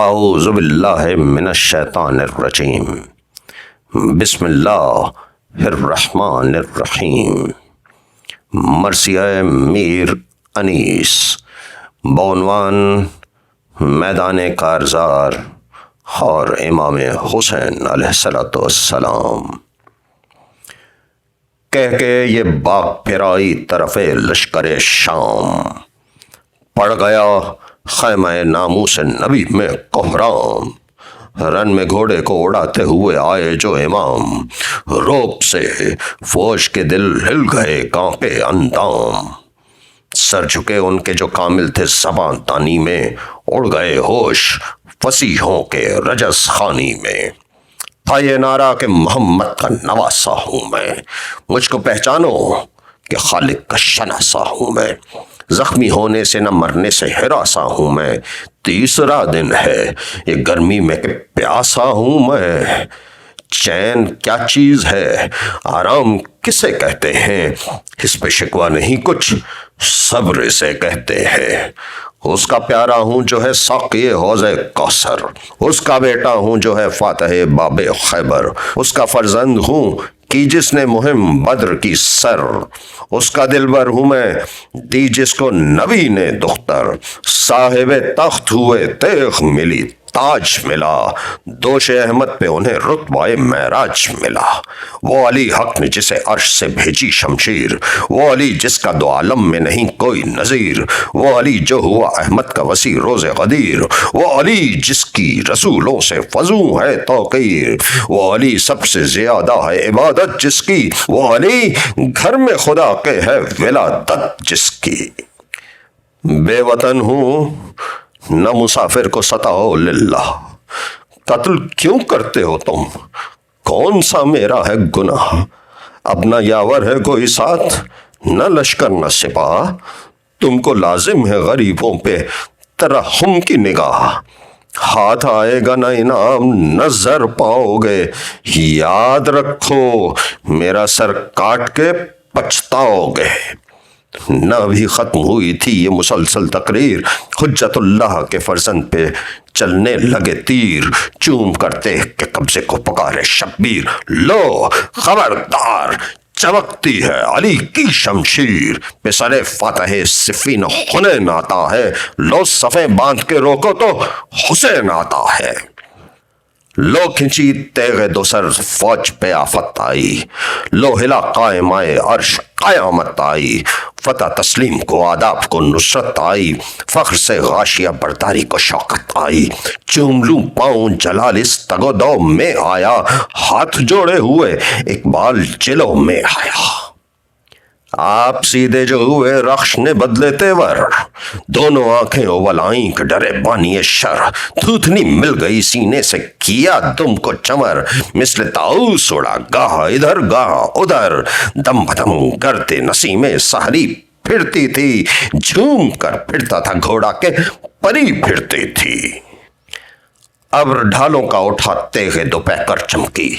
اعوذ باللہ من الشیطان الرجیم بسم اللہ الرحمن الرحیم۔ مرثیہ میر انیس بعنوان میدان کارزار اور امام حسین علیہ السلام۔ کہہ کے یہ باغ پھرائی طرف لشکر شام، پڑ گیا خیمہ ناموس نبی میں کوہرام۔ رن میں گھوڑے کو اڑاتے ہوئے آئے جو امام، روب سے فوج کے دل ہل گئے کانپے اندام۔ سر جھکے ان کے جو کامل تھے زبان دانی میں، اڑ گئے ہوش فصیحوں کے رجس خانی میں۔ تھا یہ نعرہ کہ محمد کا نواسا ہوں میں، مجھ کو پہچانو کہ خالق کا شناسا ہوں میں۔ زخمی ہونے سے نہ مرنے سے ہراساں ہوں میں، تیسرا دن ہے یہ گرمی میں کہ پیاسا ہوں میں۔ چین کیا چیز ہے، آرام کسے کہتے ہیں، اس پہ شکوہ نہیں کچھ، صبر اسے کہتے ہیں۔ اس کا پیارا ہوں جو ہے ساقی حوض کوثر، اس کا بیٹا ہوں جو ہے فاتح باب خیبر، اس کا فرزند ہوں کی جس نے مہم بدر کی سر، اس کا دلبر ہوں میں دی جس کو نبی نے دختر۔ صاحب تخت ہوئے تیغ ملی تاج ملا، دوش احمد پہ انہیں رتبہ معراج ملا۔ وہ علی حق نے جسے عرش سے بھیجی شمشیر، وہ علی جس کا دو عالم میں نہیں کوئی نظیر، وہ علی جو ہوا احمد کا وسیع روز غدیر، وہ علی جس کی رسولوں سے فزوں ہے توقیر، وہ علی سب سے زیادہ ہے عبادت جس کی، وہ علی گھر میں خدا کے ہے ولادت جس کی۔ بے وطن ہوں نہ مسافر کو ستاؤ للہ، قتل کیوں کرتے ہو تم، کون سا میرا ہے گناہ۔ اب نہ یاور ہے کوئی ساتھ، نہ لشکر نہ سپاہ، تم کو لازم ہے غریبوں پہ ترحم کی نگاہ۔ ہاتھ آئے گا نہ انعام نہ زر پاؤ گے، یاد رکھو میرا سر کاٹ کے پچھتاؤ گے۔ نہ بھی ختم ہوئی تھی یہ مسلسل تقریر، حجت اللہ کے فرزند پہ چلنے لگے تیر، چوم کرتے کہ قبضے کو پکارے شبیر۔ لو خبردار چمکتی ہے علی کی شمشیر، پہ سر فاتح صفین حنین آتا ہے، لو صفیں باندھ کے روکو تو حسین آتا ہے۔ لو کھنچی تیغ دو سر فوج پہ آفت آئی، لو ہلا قائم آئے عرش قیامت آئی۔ فتح تسلیم کو آداب کو نصرت آئی، فخر سے غاشیہ برداری کو شوکت آئی۔ چوم لوں پاؤں جلال اس تگ و دو میں آیا، ہاتھ جوڑے ہوئے اقبال جلو میں آیا۔ آپ سیدھے جو ہوئے رخش نے بدلے تیور، دونوں آنکھیں اول آئیں کہ ڈرے بانی شر۔ تھوتنی مل گئی سینے سے کیا دم کو چمر، مثل طاؤس اڑا گاہ ادھر گاہ ادھر۔ دم بدم گرتے نسیم سحری پھرتی تھی، جھوم کر پھرتا تھا گھوڑا کے پری پھرتی تھی۔ ابر ڈھالوں کا اٹھا تیغ دوپہر چمکی،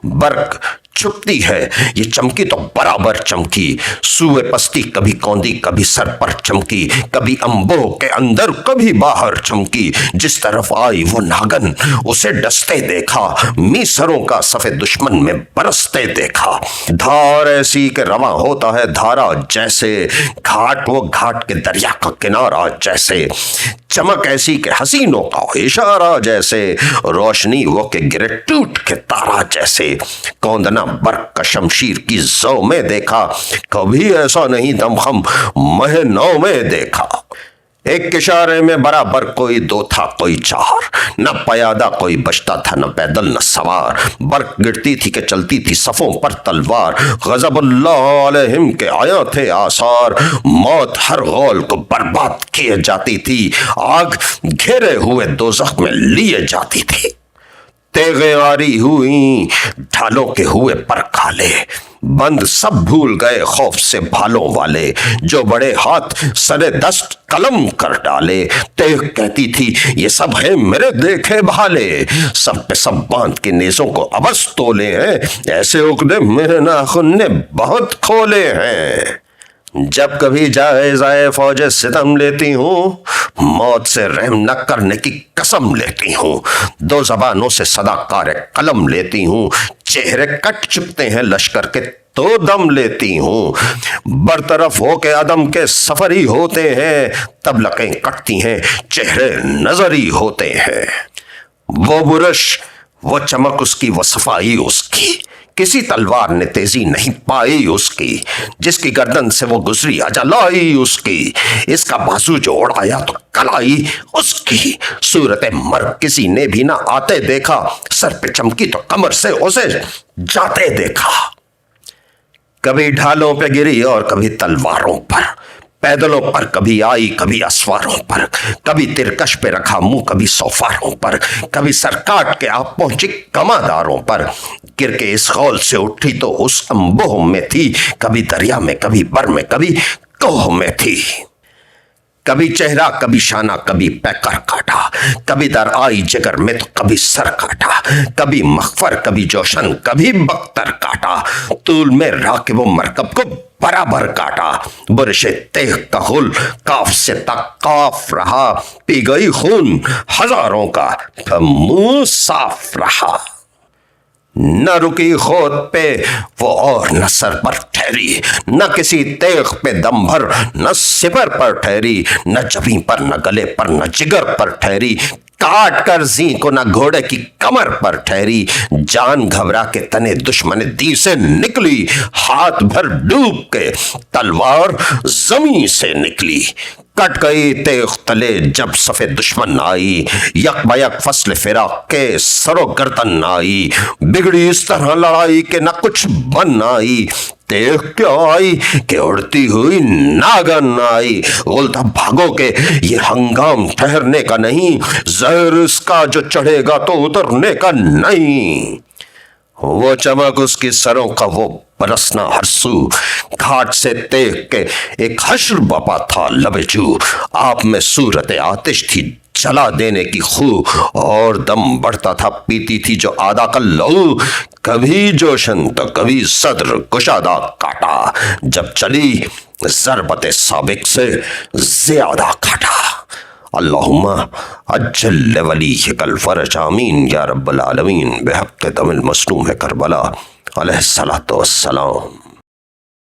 برق چھپتی ہے یہ چمکی تو برابر چمکی۔ سوئے پستی کبھی کوندی کبھی سر پر چمکی، کبھی انبو کے اندر کبھی باہر چمکی۔ جس طرف آئی وہ ناگن اسے ڈستے دیکھا، میسروں کا صف دشمن میں برستے دیکھا۔ دھار ایسی کہ رواں ہوتا ہے دھارا جیسے، گھاٹ وہ گھاٹ کے دریا کا کنارہ جیسے۔ چمک ایسی کہ حسینوں کا اشارہ جیسے، روشنی وہ کہ گرے ٹوٹ کے تارا جیسے۔ کوندنا برق کا شمشیر کی زو میں دیکھا، کبھی ایسا نہیں دمخم مہ نو میں دیکھا۔ ایک اشارے میں برابر کوئی دو تھا کوئی چار، نہ پیادہ کوئی بچتا تھا نہ پیدل نہ سوار۔ برق گرتی تھی کہ چلتی تھی صفوں پر تلوار، غضب اللہ علیہم کے آیا تھے آثار۔ موت ہر غول کو برباد کیے جاتی تھی، آگ گھیرے ہوئے دوزخ میں لیے جاتی تھی۔ تیغیں آری ہوئیں ڈھالوں کے ہوئے پر کھالے، بند سب بھول گئے خوف سے بھالوں والے۔ جو بڑے ہاتھ سر دست قلم کر ڈالے، تیغ کہتی تھی یہ سب ہیں میرے دیکھے بھالے۔ سب پہ سب باندھ کے نیزوں کو ابس تولے ہیں، ایسے عقدے میرے ناخن نے بہت کھولے ہیں۔ جب کبھی جائزہ فوج ستم لیتی ہوں، موت سے رحم نہ کرنے کی قسم لیتی ہوں، دو زبانوں سے صدا کار قلم لیتی ہوں، چہرے کٹ چکتے ہیں لشکر کے تو دم لیتی ہوں، برطرف ہو کے عدم کے سفری ہوتے ہیں، تب لقیں کٹتی ہیں چہرے نظری ہوتے ہیں۔ وہ برش، وہ چمک اس کی، وہ صفائی اس کی، کسی تلوار نے تیزی نہیں پائی اس کی، جس کی گردن سے وہ گزری اجلائی اس کی، اس کا بازو جو اڑایا تو کلائی اس کی، صورت مرگ کسی نے بھی نہ آتے دیکھا، سر پہ چمکی تو کمر سے اسے جاتے دیکھا۔ کبھی ڈھالوں پہ گری اور کبھی تلواروں پر، پیدلوں پر کبھی آئی کبھی اسواروں پر، کبھی ترکش پہ رکھا منہ کبھی سوفاروں پر، کبھی سر کاٹ کے آپ پہنچی کماداروں پر، گر کے اس خول سے اٹھی تو اس انبوہ میں تھی، کبھی دریا میں کبھی بر میں کبھی کوہ میں تھی، کبھی چہرہ کبھی شانہ کبھی پیکر کاٹا، کبھی در آئی جگر میں تو کبھی سر کاٹا، کبھی مغفر کبھی جوشن کبھی بختر کاٹا، طول میں راکب و مرکب کو برابر کاٹا، برش تیغ کا غل کاف سے تک قاف رہا، پی گئی خون ہزاروں کا منہ صاف رہا، نہ رکی خود پہ وہ اور نہ سر پر ٹھہری، نہ کسی تیغ پہ دم بھر نہ سپر پر ٹھہری، نہ جبیں پر نہ گلے پر نہ جگر پر ٹھہری، کاٹ کر زیں کو نہ گھوڑے کی کمر پر ٹھہری، جان گھبرا کے تنے دشمن دی سے نکلی، ہاتھ بھر ڈوب کے تلوار زمین سے نکلی، کٹ گئی تیغ تلے جب صف دشمن آئی، یک بیک فصل فراق کے سر و گردن آئی، بگڑی اس طرح لڑائی کہ نہ کچھ بن آئی، تیغ کیا آئی کہ اڑتی ہوئی ناگن آئی، غلطہ بھاگو کہ یہ ہنگام ٹھہرنے کا نہیں، زہر اس کا جو چڑھے گا تو اترنے کا نہیں، وہ چمک اس کی سروں کا وہ برسنا ہر سو، گھاٹ سے تیغ کے ایک حشر بپا تھا لب جو، آپ میں صورت آتش تھی جلا دینے کی خو، اور دم بڑھتا تھا پیتی تھی جو آدھا کا لہو، کبھی جوشن تو کبھی صدر کشادہ کاٹا، جب چلی ضربت سابق سے زیادہ کاٹا۔ اللہم اجل ولیک الفرج، آمین یا رب العالمین، بحق دم المظلوم کربلا علیہ الصلوۃ والسلام۔